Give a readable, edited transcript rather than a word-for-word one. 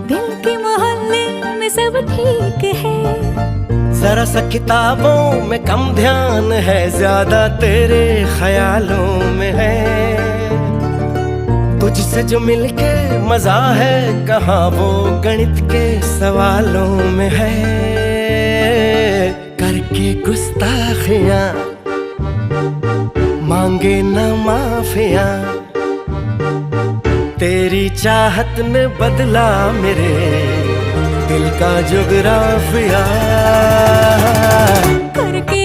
दिल के मोहल्ले में सब ठीक है, जरा सा किताबों में कम ध्यान है, ज्यादा तेरे ख्यालों में है। तुझसे जो मिलके मजा है, कहाँ वो गणित के सवालों में है। करके गुस्ताखियां मांगे न माफियां, तेरी चाहत ने बदला मेरे दिल का जुगराफिया। करके